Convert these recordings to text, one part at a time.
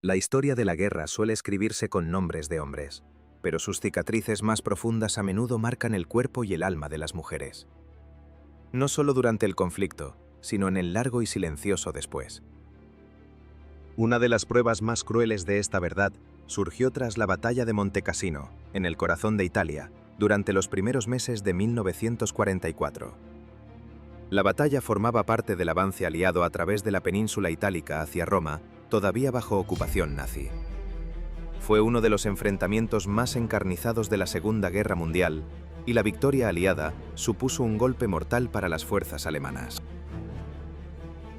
La historia de la guerra suele escribirse con nombres de hombres, pero sus cicatrices más profundas a menudo marcan el cuerpo y el alma de las mujeres. No solo durante el conflicto, sino en el largo y silencioso después. Una de las pruebas más crueles de esta verdad surgió tras la batalla de Montecassino, en el corazón de Italia, durante los primeros meses de 1944. La batalla formaba parte del avance aliado a través de la península itálica hacia Roma, todavía bajo ocupación nazi. Fue uno de los enfrentamientos más encarnizados de la Segunda Guerra Mundial, y la victoria aliada supuso un golpe mortal para las fuerzas alemanas.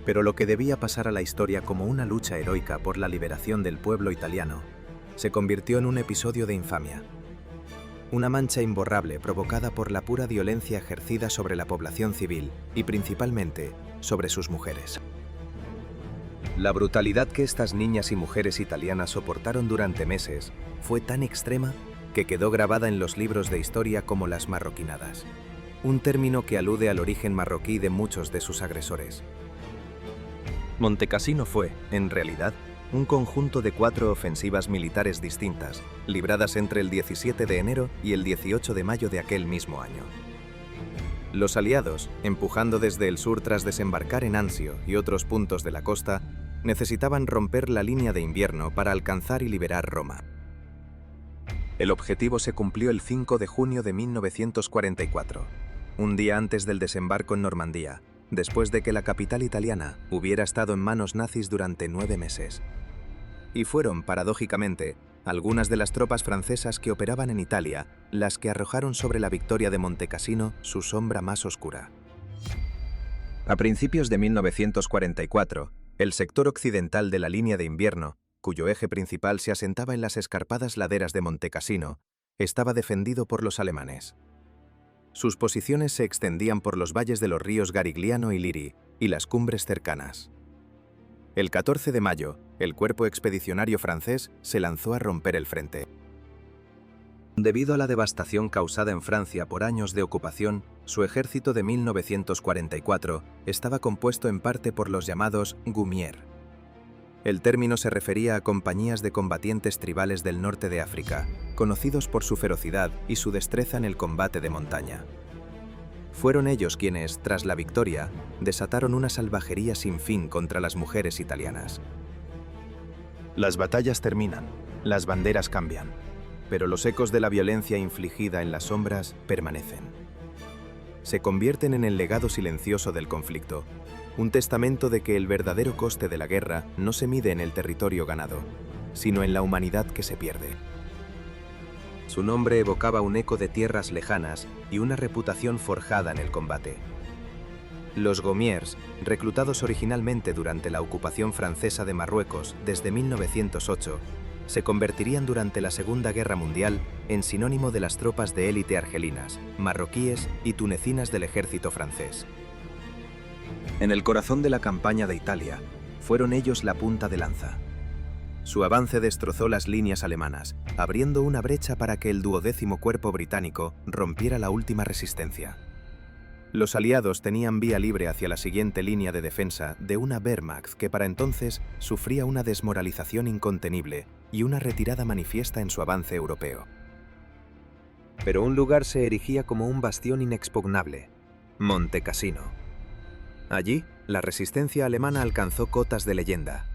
Pero lo que debía pasar a la historia como una lucha heroica por la liberación del pueblo italiano, se convirtió en un episodio de infamia. Una mancha imborrable provocada por la pura violencia ejercida sobre la población civil y principalmente sobre sus mujeres. La brutalidad que estas niñas y mujeres italianas soportaron durante meses fue tan extrema que quedó grabada en los libros de historia como las marroquinadas, un término que alude al origen marroquí de muchos de sus agresores. Montecassino fue, en realidad, un conjunto de 4 ofensivas militares distintas, libradas entre el 17 de enero y el 18 de mayo de aquel mismo año. Los aliados, empujando desde el sur tras desembarcar en Anzio y otros puntos de la costa, necesitaban romper la línea de invierno para alcanzar y liberar Roma. El objetivo se cumplió el 5 de junio de 1944, un día antes del desembarco en Normandía, después de que la capital italiana hubiera estado en manos nazis durante 9 meses. Y fueron, paradójicamente, algunas de las tropas francesas que operaban en Italia las que arrojaron sobre la victoria de Montecassino su sombra más oscura. A principios de 1944, el sector occidental de la línea de invierno, cuyo eje principal se asentaba en las escarpadas laderas de Montecassino, estaba defendido por los alemanes. Sus posiciones se extendían por los valles de los ríos Garigliano y Liri y las cumbres cercanas. El 14 de mayo, el cuerpo expedicionario francés se lanzó a romper el frente. Debido a la devastación causada en Francia por años de ocupación, su ejército de 1944 estaba compuesto en parte por los llamados Gumier. El término se refería a compañías de combatientes tribales del norte de África, conocidos por su ferocidad y su destreza en el combate de montaña. Fueron ellos quienes, tras la victoria, desataron una salvajería sin fin contra las mujeres italianas. Las batallas terminan, las banderas cambian, pero los ecos de la violencia infligida en las sombras permanecen. Se convierten en el legado silencioso del conflicto, un testamento de que el verdadero coste de la guerra no se mide en el territorio ganado, sino en la humanidad que se pierde. Su nombre evocaba un eco de tierras lejanas y una reputación forjada en el combate. Los Gumiers, reclutados originalmente durante la ocupación francesa de Marruecos desde 1908, se convertirían durante la Segunda Guerra Mundial en sinónimo de las tropas de élite argelinas, marroquíes y tunecinas del ejército francés. En el corazón de la campaña de Italia, fueron ellos la punta de lanza. Su avance destrozó las líneas alemanas, abriendo una brecha para que el 12º Cuerpo británico rompiera la última resistencia. Los aliados tenían vía libre hacia la siguiente línea de defensa de una Wehrmacht que para entonces sufría una desmoralización incontenible y una retirada manifiesta en su avance europeo. Pero un lugar se erigía como un bastión inexpugnable: Montecassino. Allí, la resistencia alemana alcanzó cotas de leyenda.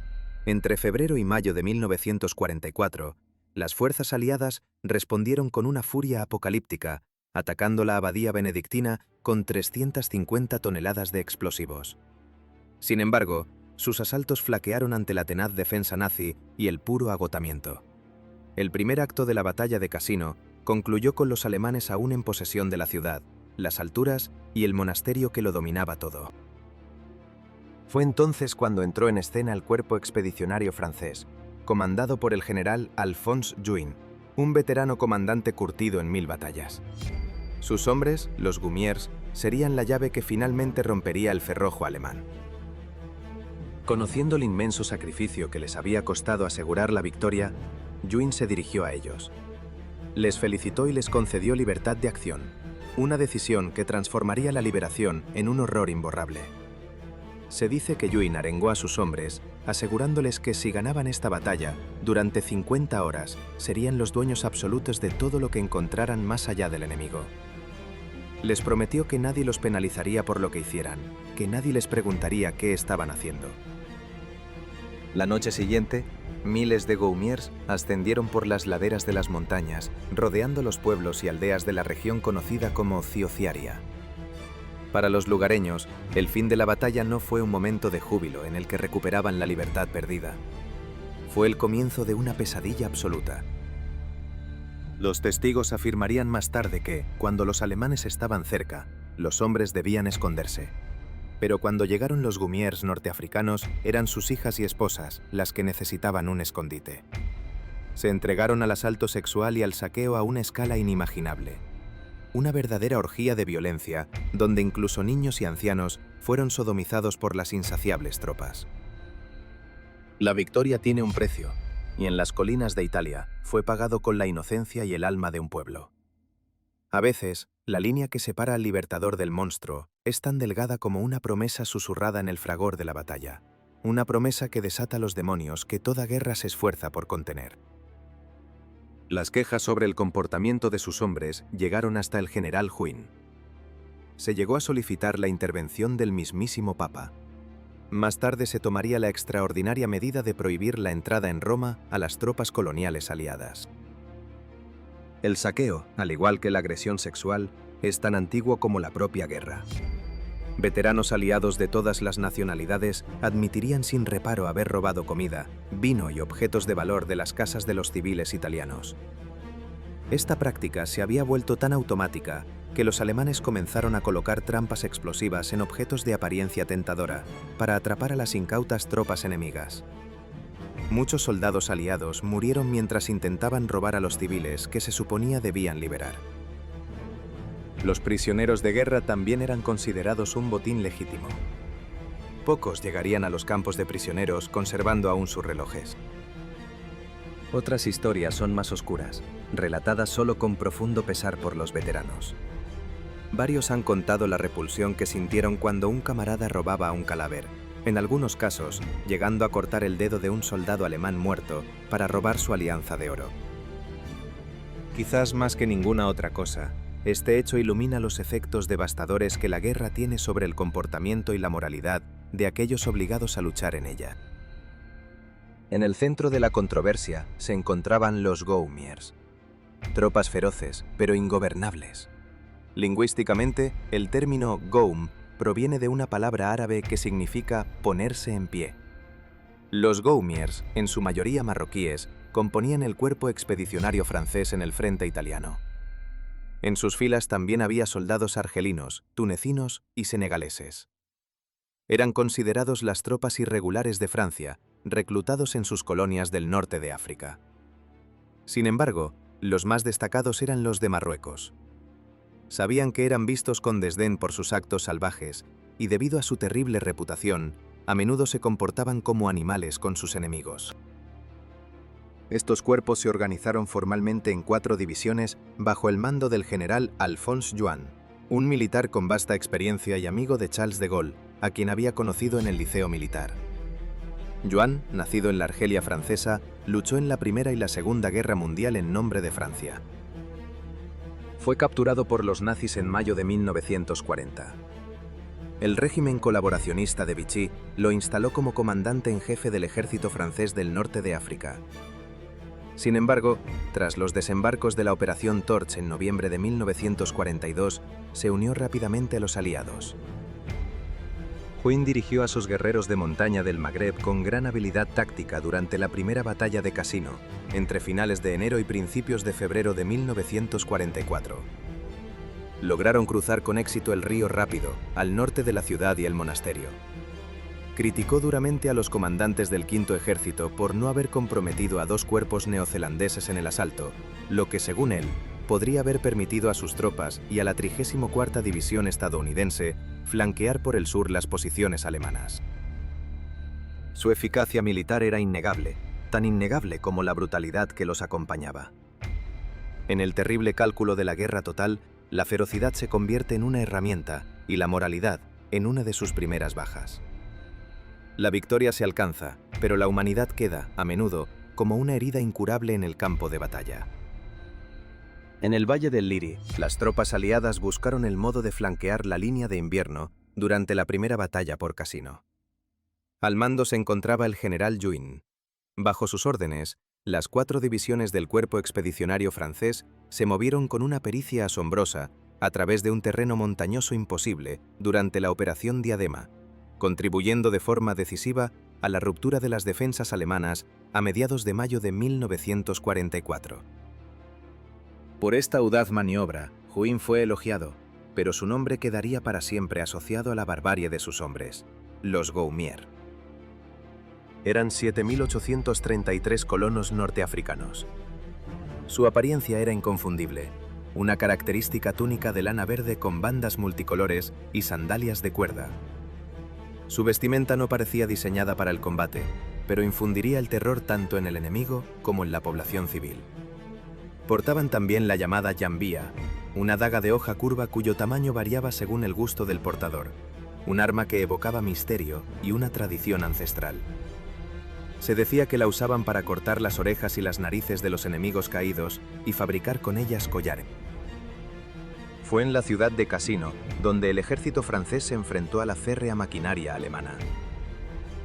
Entre febrero y mayo de 1944, las fuerzas aliadas respondieron con una furia apocalíptica, atacando la abadía benedictina con 350 toneladas de explosivos. Sin embargo, sus asaltos flaquearon ante la tenaz defensa nazi y el puro agotamiento. El primer acto de la batalla de Cassino concluyó con los alemanes aún en posesión de la ciudad, las alturas y el monasterio que lo dominaba todo. Fue entonces cuando entró en escena el cuerpo expedicionario francés, comandado por el general Alphonse Juin, un veterano comandante curtido en 1000 batallas. Sus hombres, los Gumiers, serían la llave que finalmente rompería el cerrojo alemán. Conociendo el inmenso sacrificio que les había costado asegurar la victoria, Juin se dirigió a ellos. Les felicitó y les concedió libertad de acción, una decisión que transformaría la liberación en un horror imborrable. Se dice que Juin arengó a sus hombres asegurándoles que si ganaban esta batalla, durante 50 horas serían los dueños absolutos de todo lo que encontraran más allá del enemigo. Les prometió que nadie los penalizaría por lo que hicieran, que nadie les preguntaría qué estaban haciendo. La noche siguiente, miles de Gaumiers ascendieron por las laderas de las montañas, rodeando los pueblos y aldeas de la región conocida como Ciociaria. Para los lugareños, el fin de la batalla no fue un momento de júbilo en el que recuperaban la libertad perdida. Fue el comienzo de una pesadilla absoluta. Los testigos afirmarían más tarde que, cuando los alemanes estaban cerca, los hombres debían esconderse. Pero cuando llegaron los Gaumiers norteafricanos, eran sus hijas y esposas las que necesitaban un escondite. Se entregaron al asalto sexual y al saqueo a una escala inimaginable. Una verdadera orgía de violencia, donde incluso niños y ancianos fueron sodomizados por las insaciables tropas. La victoria tiene un precio, y en las colinas de Italia fue pagado con la inocencia y el alma de un pueblo. A veces, la línea que separa al libertador del monstruo es tan delgada como una promesa susurrada en el fragor de la batalla, una promesa que desata los demonios que toda guerra se esfuerza por contener. Las quejas sobre el comportamiento de sus hombres llegaron hasta el general Juin. Se llegó a solicitar la intervención del mismísimo Papa. Más tarde se tomaría la extraordinaria medida de prohibir la entrada en Roma a las tropas coloniales aliadas. El saqueo, al igual que la agresión sexual, es tan antiguo como la propia guerra. Veteranos aliados de todas las nacionalidades admitirían sin reparo haber robado comida, vino y objetos de valor de las casas de los civiles italianos. Esta práctica se había vuelto tan automática que los alemanes comenzaron a colocar trampas explosivas en objetos de apariencia tentadora para atrapar a las incautas tropas enemigas. Muchos soldados aliados murieron mientras intentaban robar a los civiles que se suponía debían liberar. Los prisioneros de guerra también eran considerados un botín legítimo. Pocos llegarían a los campos de prisioneros conservando aún sus relojes. Otras historias son más oscuras, relatadas solo con profundo pesar por los veteranos. Varios han contado la repulsión que sintieron cuando un camarada robaba a un cadáver, en algunos casos llegando a cortar el dedo de un soldado alemán muerto para robar su alianza de oro. Quizás más que ninguna otra cosa, este hecho ilumina los efectos devastadores que la guerra tiene sobre el comportamiento y la moralidad de aquellos obligados a luchar en ella. En el centro de la controversia se encontraban los Gaumiers, tropas feroces pero ingobernables. Lingüísticamente, el término Gaum proviene de una palabra árabe que significa ponerse en pie. Los Gaumiers, en su mayoría marroquíes, componían el cuerpo expedicionario francés en el frente italiano. En sus filas también había soldados argelinos, tunecinos y senegaleses. Eran considerados las tropas irregulares de Francia, reclutados en sus colonias del norte de África. Sin embargo, los más destacados eran los de Marruecos. Sabían que eran vistos con desdén por sus actos salvajes y debido a su terrible reputación, a menudo se comportaban como animales con sus enemigos. Estos cuerpos se organizaron formalmente en 4 divisiones bajo el mando del general Alphonse Juin, un militar con vasta experiencia y amigo de Charles de Gaulle, a quien había conocido en el liceo militar. Juin, nacido en la Argelia francesa, luchó en la Primera y la Segunda Guerra Mundial en nombre de Francia. Fue capturado por los nazis en mayo de 1940. El régimen colaboracionista de Vichy lo instaló como comandante en jefe del ejército francés del norte de África. Sin embargo, tras los desembarcos de la Operación Torch en noviembre de 1942, se unió rápidamente a los aliados. Juin dirigió a sus guerreros de montaña del Magreb con gran habilidad táctica durante la primera batalla de Cassino, entre finales de enero y principios de febrero de 1944. Lograron cruzar con éxito el río Rápido, al norte de la ciudad y el monasterio. Criticó duramente a los comandantes del Quinto Ejército por no haber comprometido a 2 cuerpos neozelandeses en el asalto, lo que, según él, podría haber permitido a sus tropas y a la 34ª División estadounidense flanquear por el sur las posiciones alemanas. Su eficacia militar era innegable, tan innegable como la brutalidad que los acompañaba. En el terrible cálculo de la guerra total, la ferocidad se convierte en una herramienta y la moralidad en una de sus primeras bajas. La victoria se alcanza, pero la humanidad queda, a menudo, como una herida incurable en el campo de batalla. En el Valle del Liri, las tropas aliadas buscaron el modo de flanquear la línea de invierno durante la primera batalla por Cassino. Al mando se encontraba el general Juin. Bajo sus órdenes, las 4 divisiones del cuerpo expedicionario francés se movieron con una pericia asombrosa a través de un terreno montañoso imposible durante la Operación Diadema, contribuyendo de forma decisiva a la ruptura de las defensas alemanas a mediados de mayo de 1944. Por esta audaz maniobra, Juin fue elogiado, pero su nombre quedaría para siempre asociado a la barbarie de sus hombres, los Gaumier. Eran 7.833 colonos norteafricanos. Su apariencia era inconfundible, una característica túnica de lana verde con bandas multicolores y sandalias de cuerda. Su vestimenta no parecía diseñada para el combate, pero infundiría el terror tanto en el enemigo como en la población civil. Portaban también la llamada jambia, una daga de hoja curva cuyo tamaño variaba según el gusto del portador, un arma que evocaba misterio y una tradición ancestral. Se decía que la usaban para cortar las orejas y las narices de los enemigos caídos y fabricar con ellas collares. Fue en la ciudad de Cassino donde el ejército francés se enfrentó a la férrea maquinaria alemana.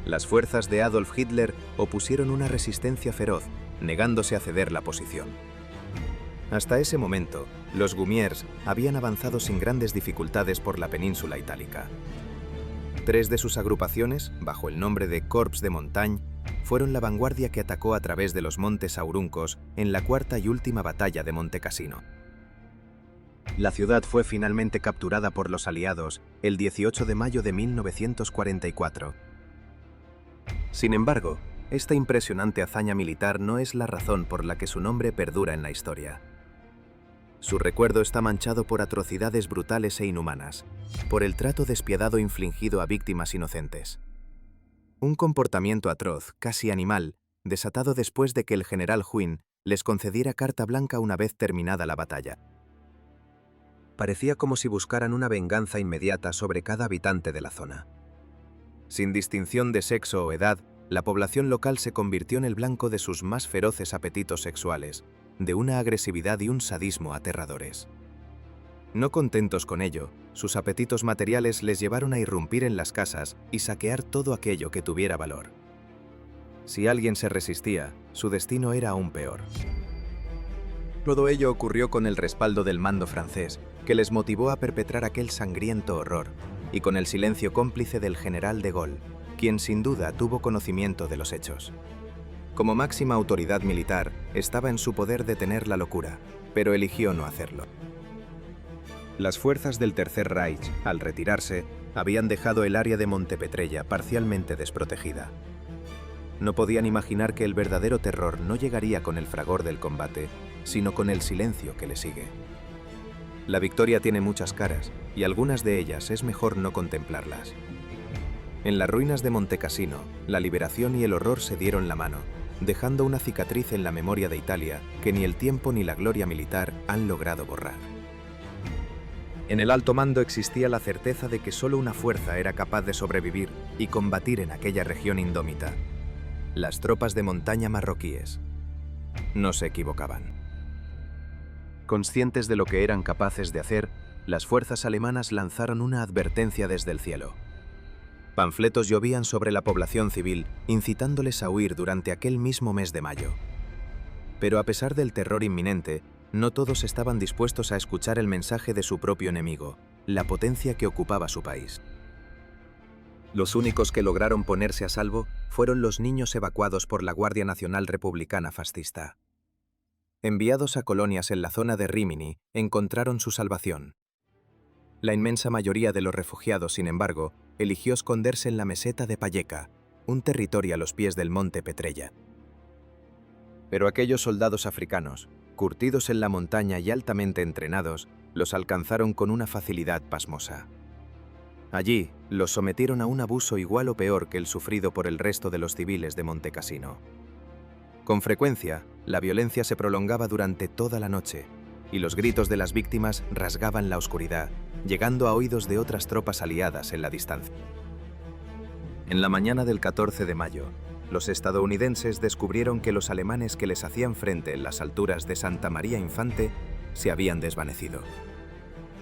Las fuerzas de Adolf Hitler opusieron una resistencia feroz, negándose a ceder la posición. Hasta ese momento, los Gaumiers habían avanzado sin grandes dificultades por la península itálica. 3 de sus agrupaciones, bajo el nombre de Corps de Montagne, fueron la vanguardia que atacó a través de los montes Auruncos en la 4ª y última batalla de Monte Cassino. La ciudad fue finalmente capturada por los aliados el 18 de mayo de 1944. Sin embargo, esta impresionante hazaña militar no es la razón por la que su nombre perdura en la historia. Su recuerdo está manchado por atrocidades brutales e inhumanas, por el trato despiadado infligido a víctimas inocentes. Un comportamiento atroz, casi animal, desatado después de que el general Juin les concediera carta blanca una vez terminada la batalla. Parecía como si buscaran una venganza inmediata sobre cada habitante de la zona. Sin distinción de sexo o edad, la población local se convirtió en el blanco de sus más feroces apetitos sexuales, de una agresividad y un sadismo aterradores. No contentos con ello, sus apetitos materiales les llevaron a irrumpir en las casas y saquear todo aquello que tuviera valor. Si alguien se resistía, su destino era aún peor. Todo ello ocurrió con el respaldo del mando francés, que les motivó a perpetrar aquel sangriento horror, y con el silencio cómplice del general de Gaulle, quien sin duda tuvo conocimiento de los hechos. Como máxima autoridad militar, estaba en su poder detener la locura, pero eligió no hacerlo. Las fuerzas del Tercer Reich, al retirarse, habían dejado el área de Montepetrella parcialmente desprotegida. No podían imaginar que el verdadero terror no llegaría con el fragor del combate, sino con el silencio que le sigue. La victoria tiene muchas caras, y algunas de ellas es mejor no contemplarlas. En las ruinas de Monte Cassino, la liberación y el horror se dieron la mano, dejando una cicatriz en la memoria de Italia que ni el tiempo ni la gloria militar han logrado borrar. En el alto mando existía la certeza de que solo una fuerza era capaz de sobrevivir y combatir en aquella región indómita: las tropas de montaña marroquíes. No se equivocaban. Conscientes de lo que eran capaces de hacer, las fuerzas alemanas lanzaron una advertencia desde el cielo. Panfletos llovían sobre la población civil, incitándoles a huir durante aquel mismo mes de mayo. Pero a pesar del terror inminente, no todos estaban dispuestos a escuchar el mensaje de su propio enemigo, la potencia que ocupaba su país. Los únicos que lograron ponerse a salvo fueron los niños evacuados por la Guardia Nacional Republicana Fascista. Enviados a colonias en la zona de Rímini, encontraron su salvación. La inmensa mayoría de los refugiados, sin embargo, eligió esconderse en la meseta de Palleca, un territorio a los pies del monte Petrella. Pero aquellos soldados africanos, curtidos en la montaña y altamente entrenados, los alcanzaron con una facilidad pasmosa. Allí, los sometieron a un abuso igual o peor que el sufrido por el resto de los civiles de Monte Cassino. Con frecuencia, la violencia se prolongaba durante toda la noche, y los gritos de las víctimas rasgaban la oscuridad, llegando a oídos de otras tropas aliadas en la distancia. En la mañana del 14 de mayo, los estadounidenses descubrieron que los alemanes que les hacían frente en las alturas de Santa María Infante se habían desvanecido.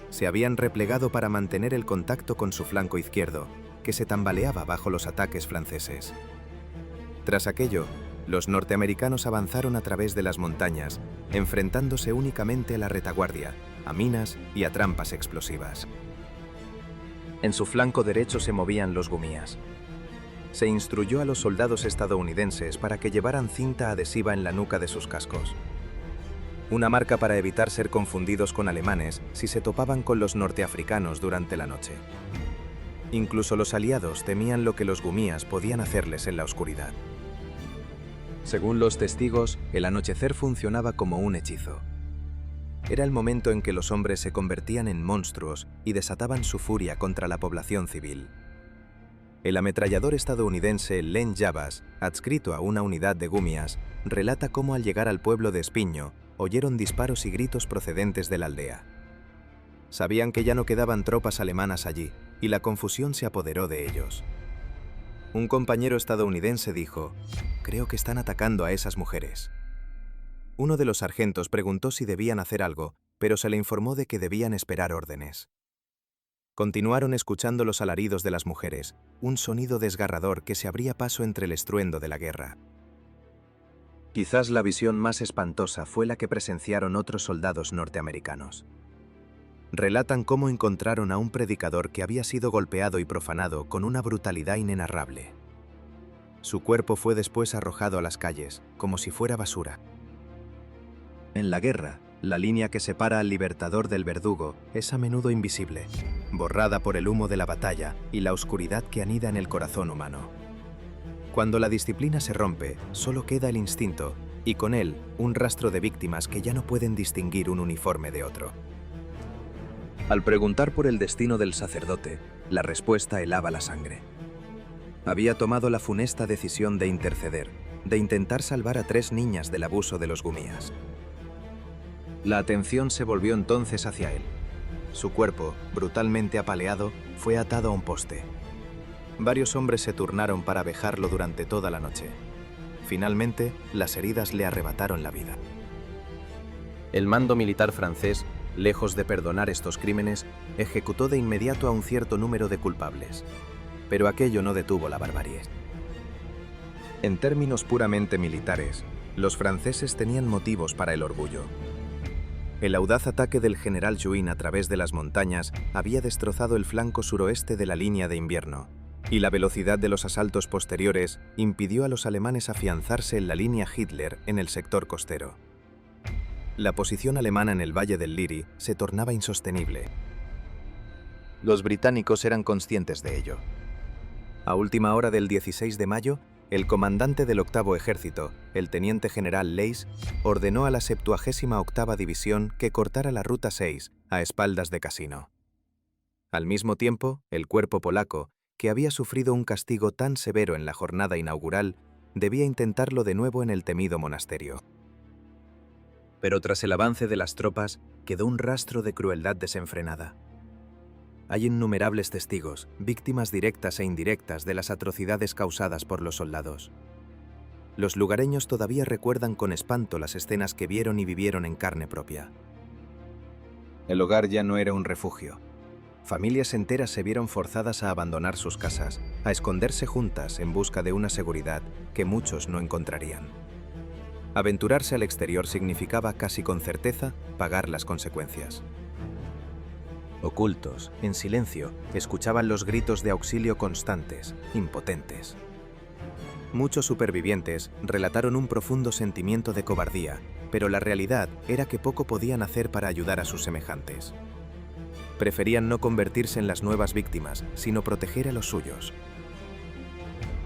Se habían replegado para mantener el contacto con su flanco izquierdo, que se tambaleaba bajo los ataques franceses. Tras aquello, los norteamericanos avanzaron a través de las montañas, enfrentándose únicamente a la retaguardia, a minas y a trampas explosivas. En su flanco derecho se movían los gumías. Se instruyó a los soldados estadounidenses para que llevaran cinta adhesiva en la nuca de sus cascos. Una marca para evitar ser confundidos con alemanes si se topaban con los norteafricanos durante la noche. Incluso los aliados temían lo que los gumías podían hacerles en la oscuridad. Según los testigos, el anochecer funcionaba como un hechizo. Era el momento en que los hombres se convertían en monstruos y desataban su furia contra la población civil. El ametrallador estadounidense Len Javas, adscrito a una unidad de gumías, relata cómo al llegar al pueblo de Espiño oyeron disparos y gritos procedentes de la aldea. Sabían que ya no quedaban tropas alemanas allí, y la confusión se apoderó de ellos. Un compañero estadounidense dijo: «Creo que están atacando a esas mujeres». Uno de los sargentos preguntó si debían hacer algo, pero se le informó de que debían esperar órdenes. Continuaron escuchando los alaridos de las mujeres, un sonido desgarrador que se abría paso entre el estruendo de la guerra. Quizás la visión más espantosa fue la que presenciaron otros soldados norteamericanos. Relatan cómo encontraron a un predicador que había sido golpeado y profanado con una brutalidad inenarrable. Su cuerpo fue después arrojado a las calles, como si fuera basura. En la guerra, la línea que separa al libertador del verdugo es a menudo invisible, borrada por el humo de la batalla y la oscuridad que anida en el corazón humano. Cuando la disciplina se rompe, solo queda el instinto, y con él, un rastro de víctimas que ya no pueden distinguir un uniforme de otro. Al preguntar por el destino del sacerdote, la respuesta helaba la sangre. Había tomado la funesta decisión de interceder, de intentar salvar a 3 niñas del abuso de los gumías. La atención se volvió entonces hacia él. Su cuerpo, brutalmente apaleado, fue atado a un poste. Varios hombres se turnaron para vejarlo durante toda la noche. Finalmente, las heridas le arrebataron la vida. El mando militar francés, lejos de perdonar estos crímenes, ejecutó de inmediato a un cierto número de culpables. Pero aquello no detuvo la barbarie. En términos puramente militares, los franceses tenían motivos para el orgullo. El audaz ataque del general Juin a través de las montañas había destrozado el flanco suroeste de la línea de invierno, y la velocidad de los asaltos posteriores impidió a los alemanes afianzarse en la línea Hitler en el sector costero. La posición alemana en el valle del Liri se tornaba insostenible. Los británicos eran conscientes de ello. A última hora del 16 de mayo, el comandante del 8º Ejército, el teniente general Leys, ordenó a la 78ª División que cortara la Ruta 6 a espaldas de Cassino. Al mismo tiempo, el cuerpo polaco, que había sufrido un castigo tan severo en la jornada inaugural, debía intentarlo de nuevo en el temido monasterio. Pero tras el avance de las tropas, quedó un rastro de crueldad desenfrenada. Hay innumerables testigos, víctimas directas e indirectas de las atrocidades causadas por los soldados. Los lugareños todavía recuerdan con espanto las escenas que vieron y vivieron en carne propia. El hogar ya no era un refugio. Familias enteras se vieron forzadas a abandonar sus casas, a esconderse juntas en busca de una seguridad que muchos no encontrarían. Aventurarse al exterior significaba casi con certeza pagar las consecuencias. Ocultos, en silencio, escuchaban los gritos de auxilio constantes, impotentes. Muchos supervivientes relataron un profundo sentimiento de cobardía, pero la realidad era que poco podían hacer para ayudar a sus semejantes. Preferían no convertirse en las nuevas víctimas, sino proteger a los suyos.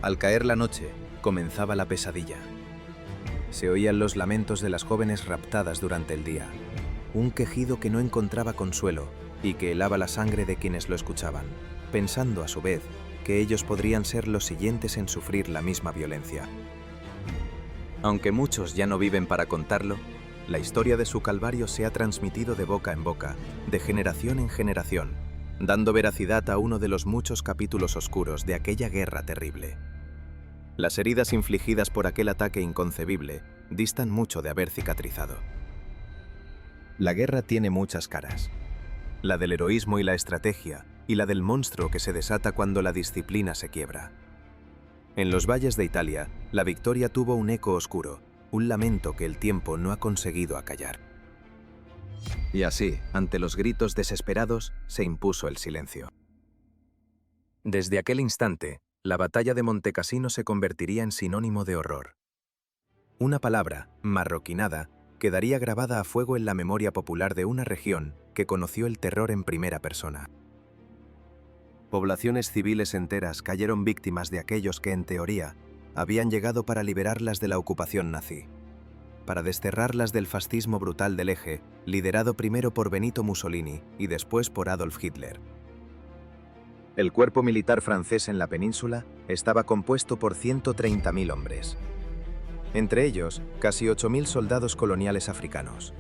Al caer la noche, comenzaba la pesadilla. Se oían los lamentos de las jóvenes raptadas durante el día, un quejido que no encontraba consuelo y que helaba la sangre de quienes lo escuchaban, pensando a su vez que ellos podrían ser los siguientes en sufrir la misma violencia. Aunque muchos ya no viven para contarlo, la historia de su calvario se ha transmitido de boca en boca, de generación en generación, dando veracidad a uno de los muchos capítulos oscuros de aquella guerra terrible. Las heridas infligidas por aquel ataque inconcebible distan mucho de haber cicatrizado. La guerra tiene muchas caras. La del heroísmo y la estrategia, y la del monstruo que se desata cuando la disciplina se quiebra. En los valles de Italia, la victoria tuvo un eco oscuro, un lamento que el tiempo no ha conseguido acallar. Y así, ante los gritos desesperados, se impuso el silencio. Desde aquel instante, la batalla de Montecassino se convertiría en sinónimo de horror. Una palabra, marroquinada, quedaría grabada a fuego en la memoria popular de una región que conoció el terror en primera persona. Poblaciones civiles enteras cayeron víctimas de aquellos que, en teoría, habían llegado para liberarlas de la ocupación nazi, para desterrarlas del fascismo brutal del Eje, liderado primero por Benito Mussolini y después por Adolf Hitler. El cuerpo militar francés en la península estaba compuesto por 130.000 hombres. Entre ellos, casi 8.000 soldados coloniales africanos.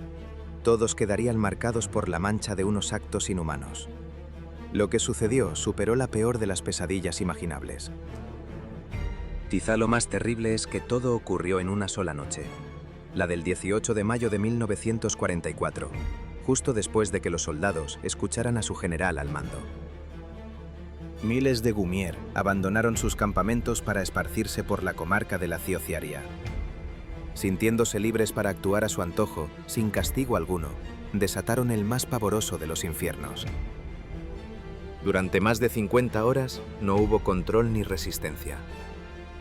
Todos quedarían marcados por la mancha de unos actos inhumanos. Lo que sucedió superó la peor de las pesadillas imaginables. Quizá lo más terrible es que todo ocurrió en una sola noche, la del 18 de mayo de 1944, justo después de que los soldados escucharan a su general al mando. Miles de Gumier abandonaron sus campamentos para esparcirse por la comarca de la Ciociaria. Sintiéndose libres para actuar a su antojo, sin castigo alguno, desataron el más pavoroso de los infiernos. Durante más de 50 horas no hubo control ni resistencia.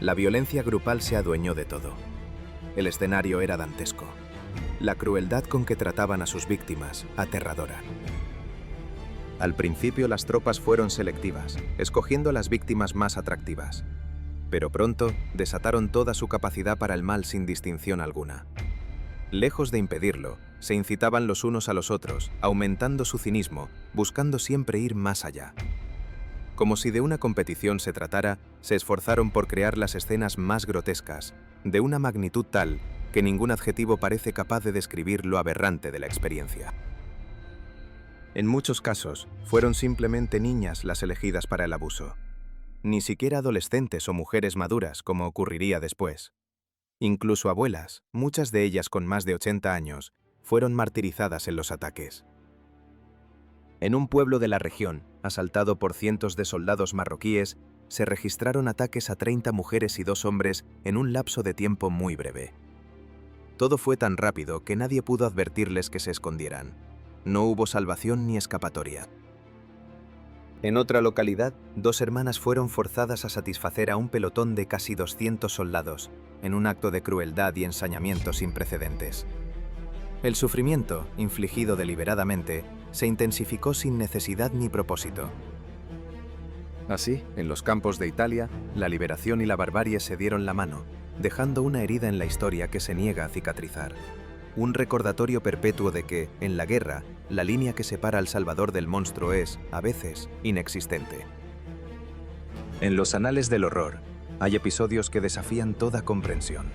La violencia grupal se adueñó de todo. El escenario era dantesco. La crueldad con que trataban a sus víctimas, aterradora. Al principio las tropas fueron selectivas, escogiendo a las víctimas más atractivas. Pero pronto desataron toda su capacidad para el mal sin distinción alguna. Lejos de impedirlo, se incitaban los unos a los otros, aumentando su cinismo, buscando siempre ir más allá. Como si de una competición se tratara, se esforzaron por crear las escenas más grotescas, de una magnitud tal que ningún adjetivo parece capaz de describir lo aberrante de la experiencia. En muchos casos, fueron simplemente niñas las elegidas para el abuso. Ni siquiera adolescentes o mujeres maduras, como ocurriría después. Incluso abuelas, muchas de ellas con más de 80 años, fueron martirizadas en los ataques. En un pueblo de la región, asaltado por cientos de soldados marroquíes, se registraron ataques a 30 mujeres y 2 hombres en un lapso de tiempo muy breve. Todo fue tan rápido que nadie pudo advertirles que se escondieran. No hubo salvación ni escapatoria. En otra localidad, 2 hermanas fueron forzadas a satisfacer a un pelotón de casi 200 soldados, en un acto de crueldad y ensañamiento sin precedentes. El sufrimiento, infligido deliberadamente, se intensificó sin necesidad ni propósito. Así, en los campos de Italia, la liberación y la barbarie se dieron la mano, dejando una herida en la historia que se niega a cicatrizar. Un recordatorio perpetuo de que, en la guerra, la línea que separa al salvador del monstruo es, a veces, inexistente. En los anales del horror, hay episodios que desafían toda comprensión.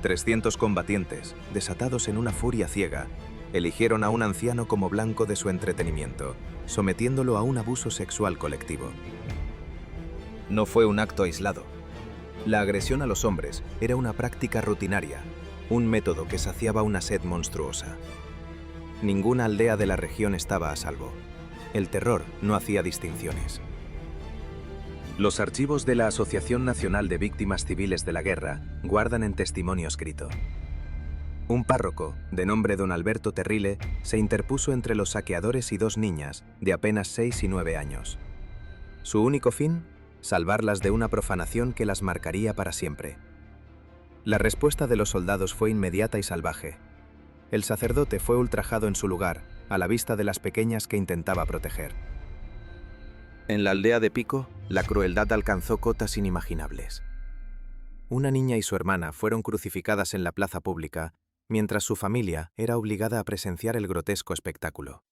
300 combatientes, desatados en una furia ciega, eligieron a un anciano como blanco de su entretenimiento, sometiéndolo a un abuso sexual colectivo. No fue un acto aislado. La agresión a los hombres era una práctica rutinaria, un método que saciaba una sed monstruosa. Ninguna aldea de la región estaba a salvo. El terror no hacía distinciones. Los archivos de la Asociación Nacional de Víctimas Civiles de la Guerra guardan en testimonio escrito. Un párroco, de nombre don Alberto Terrile, se interpuso entre los saqueadores y 2 niñas, de apenas 6 y 9 años. Su único fin, salvarlas de una profanación que las marcaría para siempre. La respuesta de los soldados fue inmediata y salvaje. El sacerdote fue ultrajado en su lugar, a la vista de las pequeñas que intentaba proteger. En la aldea de Pico, la crueldad alcanzó cotas inimaginables. Una niña y su hermana fueron crucificadas en la plaza pública, mientras su familia era obligada a presenciar el grotesco espectáculo.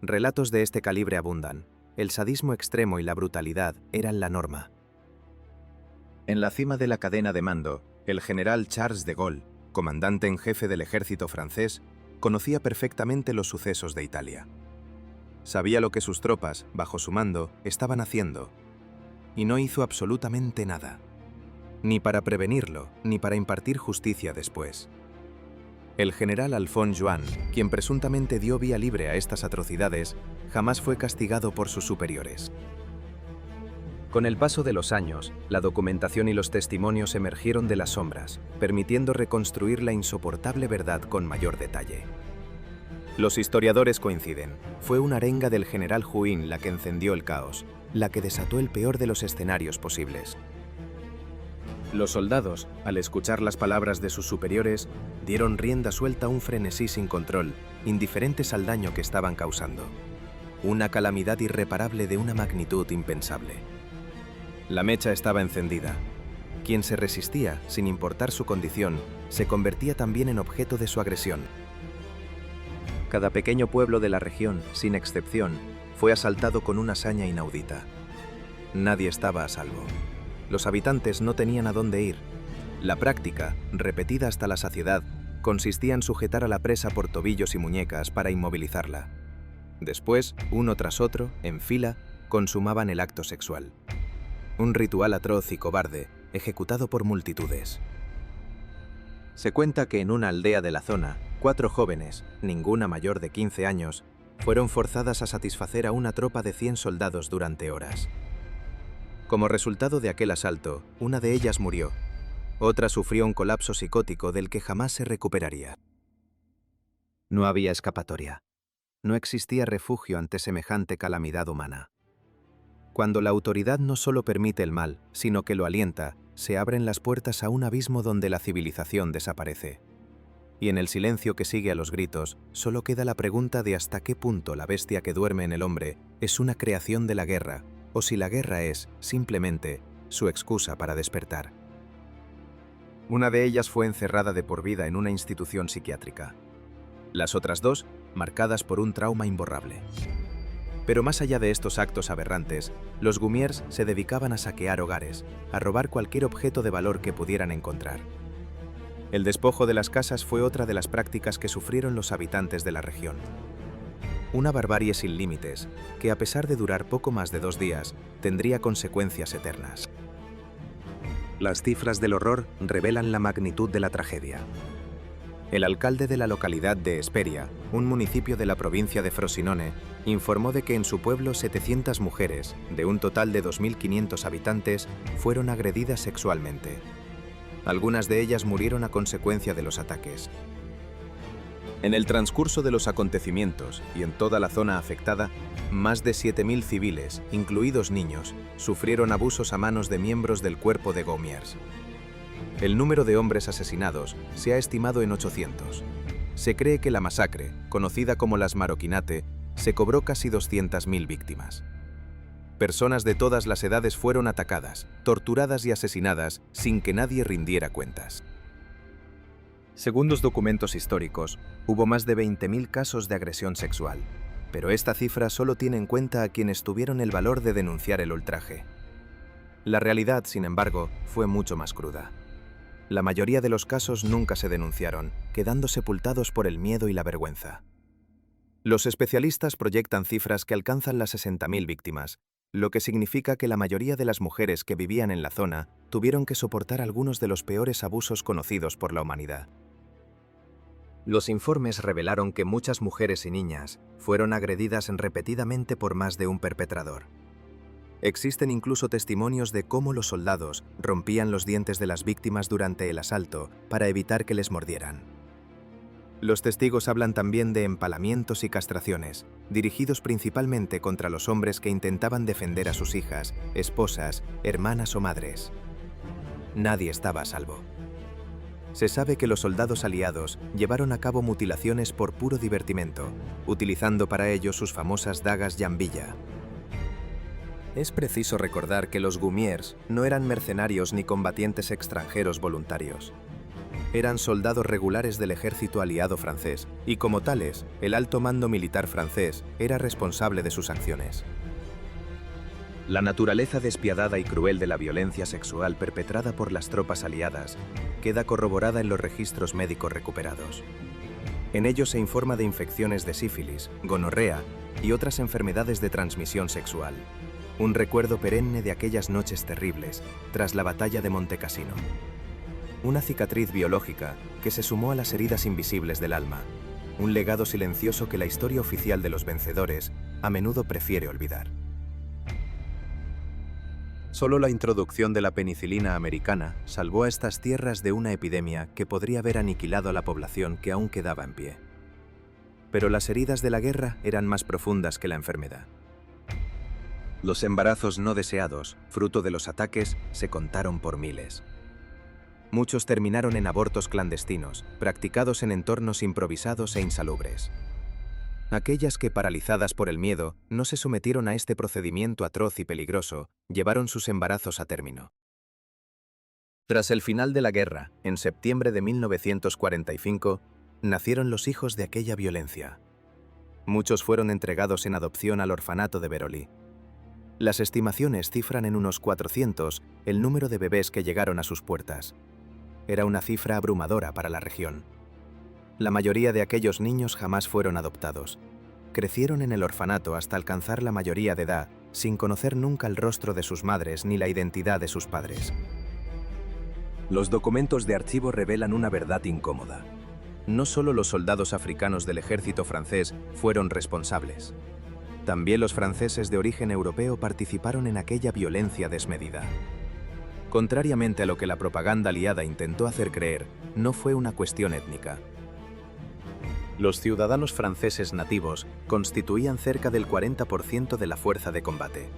Relatos de este calibre abundan. El sadismo extremo y la brutalidad eran la norma. En la cima de la cadena de mando, el general Charles de Gaulle, comandante en jefe del ejército francés, conocía perfectamente los sucesos de Italia. Sabía lo que sus tropas, bajo su mando, estaban haciendo, y no hizo absolutamente nada, ni para prevenirlo, ni para impartir justicia después. El general Alphonse Juin, quien presuntamente dio vía libre a estas atrocidades, jamás fue castigado por sus superiores. Con el paso de los años, la documentación y los testimonios emergieron de las sombras, permitiendo reconstruir la insoportable verdad con mayor detalle. Los historiadores coinciden. Fue una arenga del general Juin la que encendió el caos, la que desató el peor de los escenarios posibles. Los soldados, al escuchar las palabras de sus superiores, dieron rienda suelta a un frenesí sin control, indiferentes al daño que estaban causando. Una calamidad irreparable de una magnitud impensable. La mecha estaba encendida. Quien se resistía, sin importar su condición, se convertía también en objeto de su agresión. Cada pequeño pueblo de la región, sin excepción, fue asaltado con una hazaña inaudita. Nadie estaba a salvo. Los habitantes no tenían a dónde ir. La práctica, repetida hasta la saciedad, consistía en sujetar a la presa por tobillos y muñecas para inmovilizarla. Después, uno tras otro, en fila, consumaban el acto sexual. Un ritual atroz y cobarde, ejecutado por multitudes. Se cuenta que en una aldea de la zona, 4 jóvenes, ninguna mayor de 15 años, fueron forzadas a satisfacer a una tropa de 100 soldados durante horas. Como resultado de aquel asalto, una de ellas murió. Otra sufrió un colapso psicótico del que jamás se recuperaría. No había escapatoria. No existía refugio ante semejante calamidad humana. Cuando la autoridad no solo permite el mal, sino que lo alienta, se abren las puertas a un abismo donde la civilización desaparece. Y en el silencio que sigue a los gritos, solo queda la pregunta de hasta qué punto la bestia que duerme en el hombre es una creación de la guerra, o si la guerra es, simplemente, su excusa para despertar. Una de ellas fue encerrada de por vida en una institución psiquiátrica. Las otras 2, marcadas por un trauma imborrable. Pero más allá de estos actos aberrantes, los Gumiers se dedicaban a saquear hogares, a robar cualquier objeto de valor que pudieran encontrar. El despojo de las casas fue otra de las prácticas que sufrieron los habitantes de la región. Una barbarie sin límites, que a pesar de durar poco más de 2 días, tendría consecuencias eternas. Las cifras del horror revelan la magnitud de la tragedia. El alcalde de la localidad de Esperia, un municipio de la provincia de Frosinone, informó de que en su pueblo 700 mujeres, de un total de 2.500 habitantes, fueron agredidas sexualmente. Algunas de ellas murieron a consecuencia de los ataques. En el transcurso de los acontecimientos y en toda la zona afectada, más de 7.000 civiles, incluidos niños, sufrieron abusos a manos de miembros del cuerpo de Gaumiers. El número de hombres asesinados se ha estimado en 800. Se cree que la masacre, conocida como las Maroquinate, se cobró casi 200.000 víctimas. Personas de todas las edades fueron atacadas, torturadas y asesinadas sin que nadie rindiera cuentas. Según los documentos históricos, hubo más de 20.000 casos de agresión sexual, pero esta cifra solo tiene en cuenta a quienes tuvieron el valor de denunciar el ultraje. La realidad, sin embargo, fue mucho más cruda. La mayoría de los casos nunca se denunciaron, quedando sepultados por el miedo y la vergüenza. Los especialistas proyectan cifras que alcanzan las 60.000 víctimas, lo que significa que la mayoría de las mujeres que vivían en la zona tuvieron que soportar algunos de los peores abusos conocidos por la humanidad. Los informes revelaron que muchas mujeres y niñas fueron agredidas repetidamente por más de un perpetrador. Existen incluso testimonios de cómo los soldados rompían los dientes de las víctimas durante el asalto para evitar que les mordieran. Los testigos hablan también de empalamientos y castraciones, dirigidos principalmente contra los hombres que intentaban defender a sus hijas, esposas, hermanas o madres. Nadie estaba a salvo. Se sabe que los soldados aliados llevaron a cabo mutilaciones por puro divertimento, utilizando para ello sus famosas dagas Jambilla. Es preciso recordar que los Gumiers no eran mercenarios ni combatientes extranjeros voluntarios. Eran soldados regulares del ejército aliado francés, y como tales, el alto mando militar francés era responsable de sus acciones. La naturaleza despiadada y cruel de la violencia sexual perpetrada por las tropas aliadas queda corroborada en los registros médicos recuperados. En ellos se informa de infecciones de sífilis, gonorrea y otras enfermedades de transmisión sexual. Un recuerdo perenne de aquellas noches terribles tras la batalla de Montecassino. Una cicatriz biológica que se sumó a las heridas invisibles del alma. Un legado silencioso que la historia oficial de los vencedores a menudo prefiere olvidar. Solo la introducción de la penicilina americana salvó a estas tierras de una epidemia que podría haber aniquilado a la población que aún quedaba en pie. Pero las heridas de la guerra eran más profundas que la enfermedad. Los embarazos no deseados, fruto de los ataques, se contaron por miles. Muchos terminaron en abortos clandestinos, practicados en entornos improvisados e insalubres. Aquellas que, paralizadas por el miedo, no se sometieron a este procedimiento atroz y peligroso, llevaron sus embarazos a término. Tras el final de la guerra, en septiembre de 1945, nacieron los hijos de aquella violencia. Muchos fueron entregados en adopción al orfanato de Veroli. Las estimaciones cifran en unos 400 el número de bebés que llegaron a sus puertas. Era una cifra abrumadora para la región. La mayoría de aquellos niños jamás fueron adoptados. Crecieron en el orfanato hasta alcanzar la mayoría de edad, sin conocer nunca el rostro de sus madres ni la identidad de sus padres. Los documentos de archivo revelan una verdad incómoda. No solo los soldados africanos del ejército francés fueron responsables. También los franceses de origen europeo participaron en aquella violencia desmedida. Contrariamente a lo que la propaganda aliada intentó hacer creer, no fue una cuestión étnica. Los ciudadanos franceses nativos constituían cerca del 40% de la fuerza de combate.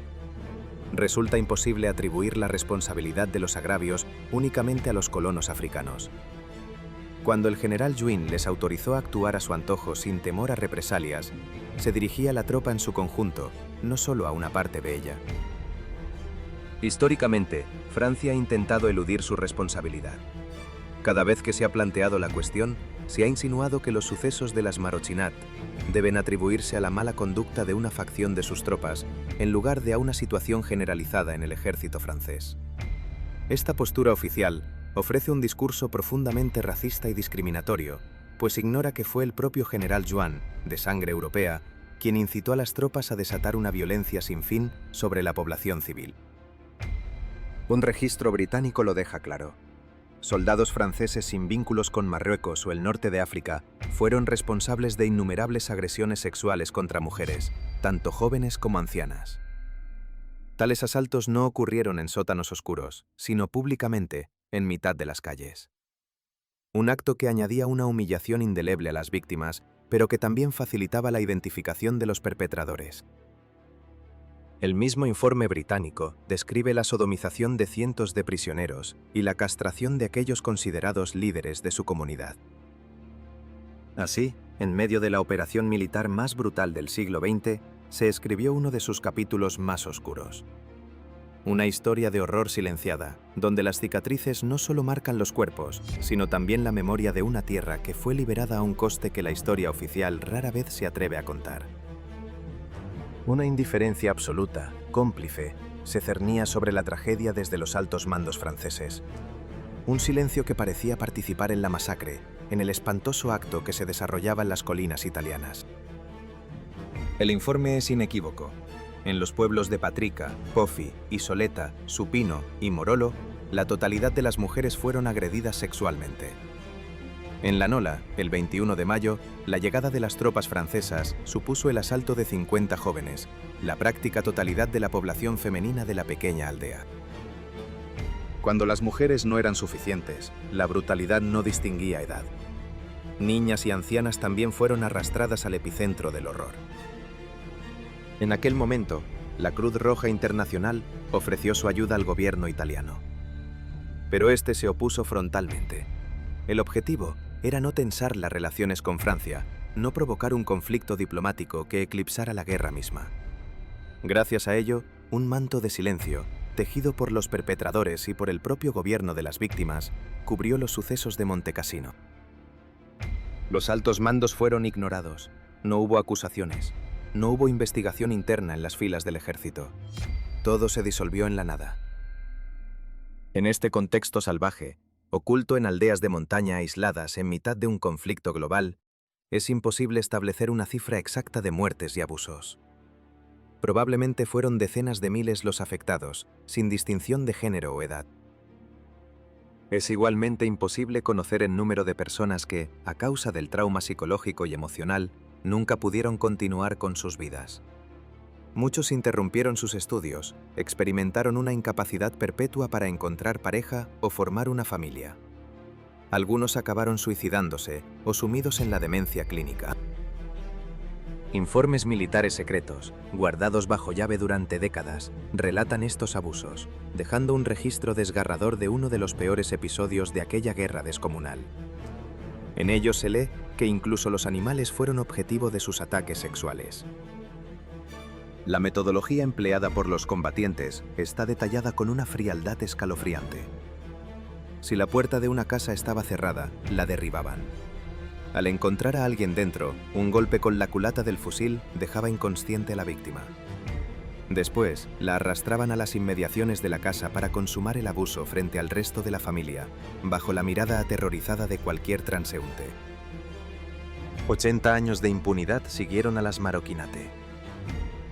Resulta imposible atribuir la responsabilidad de los agravios únicamente a los colonos africanos. Cuando el general Juin les autorizó a actuar a su antojo sin temor a represalias, se dirigía a la tropa en su conjunto, no solo a una parte de ella. Históricamente, Francia ha intentado eludir su responsabilidad. Cada vez que se ha planteado la cuestión, se ha insinuado que los sucesos de las Marochinat deben atribuirse a la mala conducta de una facción de sus tropas, en lugar de a una situación generalizada en el ejército francés. Esta postura oficial ofrece un discurso profundamente racista y discriminatorio, pues ignora que fue el propio general Juin, de sangre europea, quien incitó a las tropas a desatar una violencia sin fin sobre la población civil. Un registro británico lo deja claro. Soldados franceses sin vínculos con Marruecos o el norte de África fueron responsables de innumerables agresiones sexuales contra mujeres, tanto jóvenes como ancianas. Tales asaltos no ocurrieron en sótanos oscuros, sino públicamente, en mitad de las calles. Un acto que añadía una humillación indeleble a las víctimas, pero que también facilitaba la identificación de los perpetradores. El mismo informe británico describe la sodomización de cientos de prisioneros y la castración de aquellos considerados líderes de su comunidad. Así, en medio de la operación militar más brutal del siglo XX, se escribió uno de sus capítulos más oscuros. Una historia de horror silenciada, donde las cicatrices no solo marcan los cuerpos, sino también la memoria de una tierra que fue liberada a un coste que la historia oficial rara vez se atreve a contar. Una indiferencia absoluta, cómplice, se cernía sobre la tragedia desde los altos mandos franceses. Un silencio que parecía participar en la masacre, en el espantoso acto que se desarrollaba en las colinas italianas. El informe es inequívoco. En los pueblos de Patrica, Pofi, Isoleta, Supino y Morolo, la totalidad de las mujeres fueron agredidas sexualmente. En La Nola, el 21 de mayo, la llegada de las tropas francesas supuso el asalto de 50 jóvenes, la práctica totalidad de la población femenina de la pequeña aldea. Cuando las mujeres no eran suficientes, la brutalidad no distinguía edad. Niñas y ancianas también fueron arrastradas al epicentro del horror. En aquel momento, la Cruz Roja Internacional ofreció su ayuda al gobierno italiano. Pero este se opuso frontalmente. El objetivo era no tensar las relaciones con Francia, no provocar un conflicto diplomático que eclipsara la guerra misma. Gracias a ello, un manto de silencio, tejido por los perpetradores y por el propio gobierno de las víctimas, cubrió los sucesos de Montecassino. Los altos mandos fueron ignorados, no hubo acusaciones, no hubo investigación interna en las filas del ejército. Todo se disolvió en la nada. En este contexto salvaje, oculto en aldeas de montaña aisladas en mitad de un conflicto global, Es imposible establecer una cifra exacta de muertes y abusos. Probablemente fueron decenas de miles los afectados, sin distinción de género o edad. Es igualmente imposible conocer el número de personas que, a causa del trauma psicológico y emocional, nunca pudieron continuar con sus vidas. Muchos interrumpieron sus estudios, experimentaron una incapacidad perpetua para encontrar pareja o formar una familia. Algunos acabaron suicidándose o sumidos en la demencia clínica. Informes militares secretos, guardados bajo llave durante décadas, relatan estos abusos, dejando un registro desgarrador de uno de los peores episodios de aquella guerra descomunal. En ellos se lee que incluso los animales fueron objetivo de sus ataques sexuales. La metodología empleada por los combatientes está detallada con una frialdad escalofriante. Si la puerta de una casa estaba cerrada, la derribaban. Al encontrar a alguien dentro, un golpe con la culata del fusil dejaba inconsciente a la víctima. Después, la arrastraban a las inmediaciones de la casa para consumar el abuso frente al resto de la familia, bajo la mirada aterrorizada de cualquier transeúnte. 80 años de impunidad siguieron a las Maroquinate.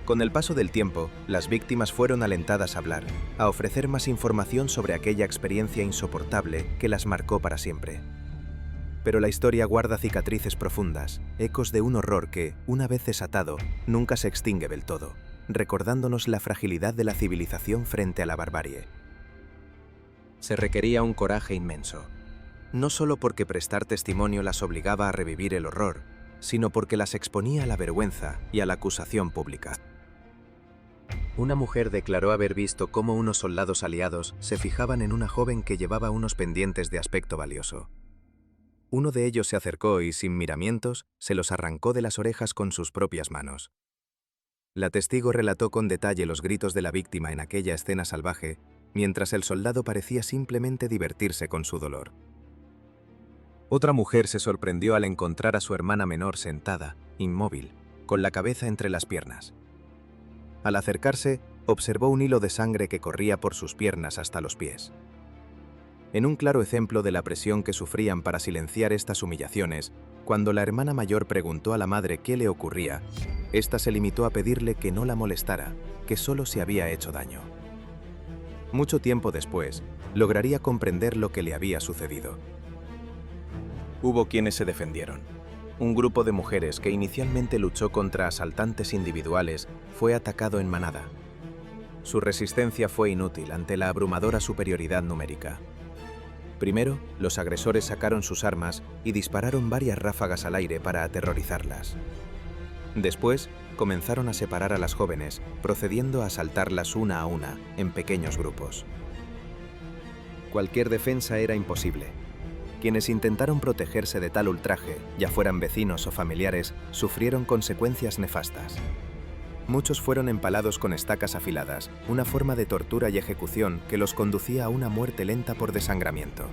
Con el paso del tiempo, las víctimas fueron alentadas a hablar, a ofrecer más información sobre aquella experiencia insoportable que las marcó para siempre. Pero la historia guarda cicatrices profundas, ecos de un horror que, una vez desatado, nunca se extingue del todo, recordándonos la fragilidad de la civilización frente a la barbarie. Se requería un coraje inmenso, no solo porque prestar testimonio las obligaba a revivir el horror, sino porque las exponía a la vergüenza y a la acusación pública. Una mujer declaró haber visto cómo unos soldados aliados se fijaban en una joven que llevaba unos pendientes de aspecto valioso. Uno de ellos se acercó y, sin miramientos, se los arrancó de las orejas con sus propias manos. La testigo relató con detalle los gritos de la víctima en aquella escena salvaje, mientras el soldado parecía simplemente divertirse con su dolor. Otra mujer se sorprendió al encontrar a su hermana menor sentada, inmóvil, con la cabeza entre las piernas. Al acercarse, observó un hilo de sangre que corría por sus piernas hasta los pies. En un claro ejemplo de la presión que sufrían para silenciar estas humillaciones, cuando la hermana mayor preguntó a la madre qué le ocurría, ésta se limitó a pedirle que no la molestara, que solo se había hecho daño. Mucho tiempo después, lograría comprender lo que le había sucedido. Hubo quienes se defendieron. Un grupo de mujeres que inicialmente luchó contra asaltantes individuales fue atacado en manada. Su resistencia fue inútil ante la abrumadora superioridad numérica. Primero, los agresores sacaron sus armas y dispararon varias ráfagas al aire para aterrorizarlas. Después, comenzaron a separar a las jóvenes, procediendo a asaltarlas una a una, en pequeños grupos. Cualquier defensa era imposible. Quienes intentaron protegerse de tal ultraje, ya fueran vecinos o familiares, sufrieron consecuencias nefastas. Muchos fueron empalados con estacas afiladas, una forma de tortura y ejecución que los conducía a una muerte lenta por desangramiento.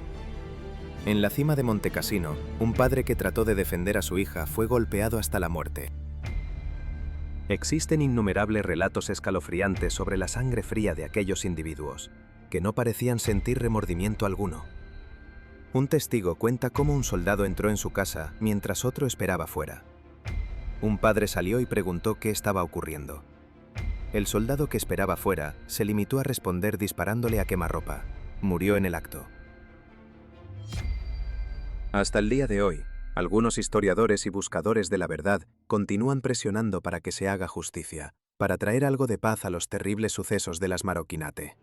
En la cima de Monte Cassino, un padre que trató de defender a su hija fue golpeado hasta la muerte. Existen innumerables relatos escalofriantes sobre la sangre fría de aquellos individuos, que no parecían sentir remordimiento alguno. Un testigo cuenta cómo un soldado entró en su casa mientras otro esperaba fuera. Un padre salió y preguntó qué estaba ocurriendo. El soldado que esperaba fuera se limitó a responder disparándole a quemarropa. Murió en el acto. Hasta el día de hoy, algunos historiadores y buscadores de la verdad continúan presionando para que se haga justicia, para traer algo de paz a los terribles sucesos de las Maroquinate.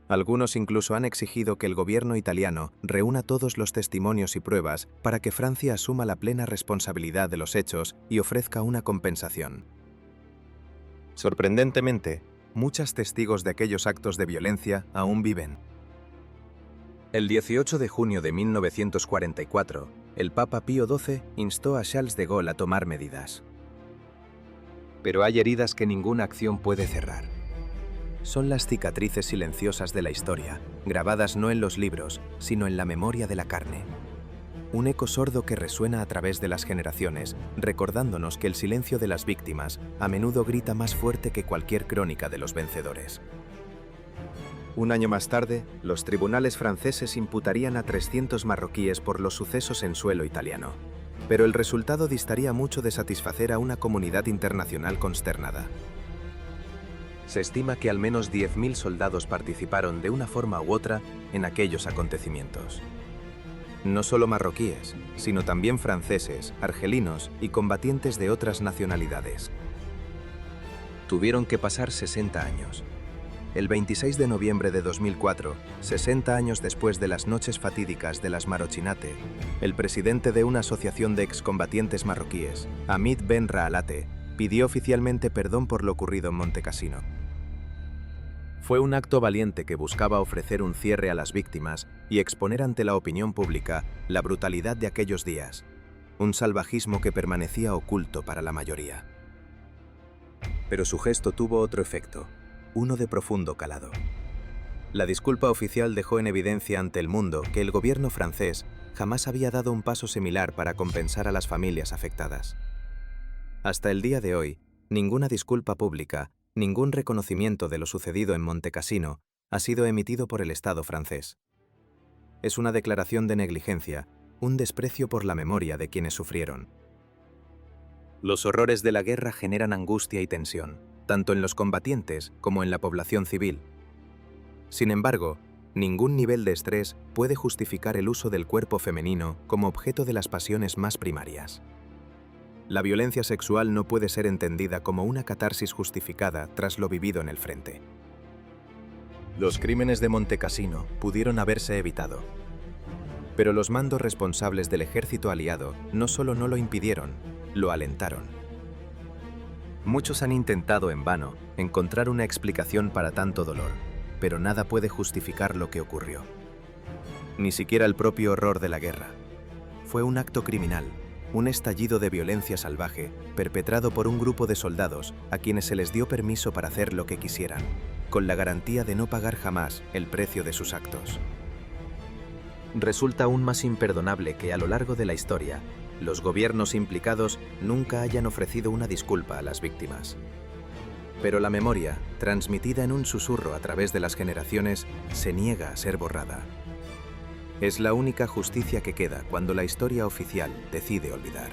Algunos incluso han exigido que el gobierno italiano reúna todos los testimonios y pruebas para que Francia asuma la plena responsabilidad de los hechos y ofrezca una compensación. Sorprendentemente, muchos testigos de aquellos actos de violencia aún viven. El 18 de junio de 1944, el Papa Pío XII instó a Charles de Gaulle a tomar medidas. Pero hay heridas que ninguna acción puede cerrar. Son las cicatrices silenciosas de la historia, grabadas no en los libros, sino en la memoria de la carne. Un eco sordo que resuena a través de las generaciones, recordándonos que el silencio de las víctimas a menudo grita más fuerte que cualquier crónica de los vencedores. Un año más tarde, los tribunales franceses imputarían a 300 marroquíes por los sucesos en suelo italiano. pero el resultado distaría mucho de satisfacer a una comunidad internacional consternada. Se estima que al menos 10.000 soldados participaron de una forma u otra en aquellos acontecimientos. No solo marroquíes, sino también franceses, argelinos y combatientes de otras nacionalidades. Tuvieron que pasar 60 años. El 26 de noviembre de 2004, 60 años después de las noches fatídicas de las Marochinate, el presidente de una asociación de excombatientes marroquíes, Hamid Ben Raalate, pidió oficialmente perdón por lo ocurrido en Montecassino. Fue un acto valiente que buscaba ofrecer un cierre a las víctimas y exponer ante la opinión pública la brutalidad de aquellos días, un salvajismo que permanecía oculto para la mayoría. Pero su gesto tuvo otro efecto, uno de profundo calado. La disculpa oficial dejó en evidencia ante el mundo que el gobierno francés jamás había dado un paso similar para compensar a las familias afectadas. Hasta el día de hoy, ninguna disculpa pública, ningún reconocimiento de lo sucedido en Montecassino ha sido emitido por el Estado francés. Es una declaración de negligencia, un desprecio por la memoria de quienes sufrieron. Los horrores de la guerra generan angustia y tensión, tanto en los combatientes como en la población civil. Sin embargo, ningún nivel de estrés puede justificar el uso del cuerpo femenino como objeto de las pasiones más primarias. La violencia sexual no puede ser entendida como una catarsis justificada tras lo vivido en el frente. Los crímenes de Montecassino pudieron haberse evitado. Pero los mandos responsables del ejército aliado no solo no lo impidieron, lo alentaron. Muchos han intentado en vano encontrar una explicación para tanto dolor, pero nada puede justificar lo que ocurrió. Ni siquiera el propio horror de la guerra. Fue un acto criminal, un estallido de violencia salvaje perpetrado por un grupo de soldados a quienes se les dio permiso para hacer lo que quisieran, con la garantía de no pagar jamás el precio de sus actos. Resulta aún más imperdonable que a lo largo de la historia, los gobiernos implicados nunca hayan ofrecido una disculpa a las víctimas. Pero la memoria, transmitida en un susurro a través de las generaciones, se niega a ser borrada. Es la única justicia que queda cuando la historia oficial decide olvidar.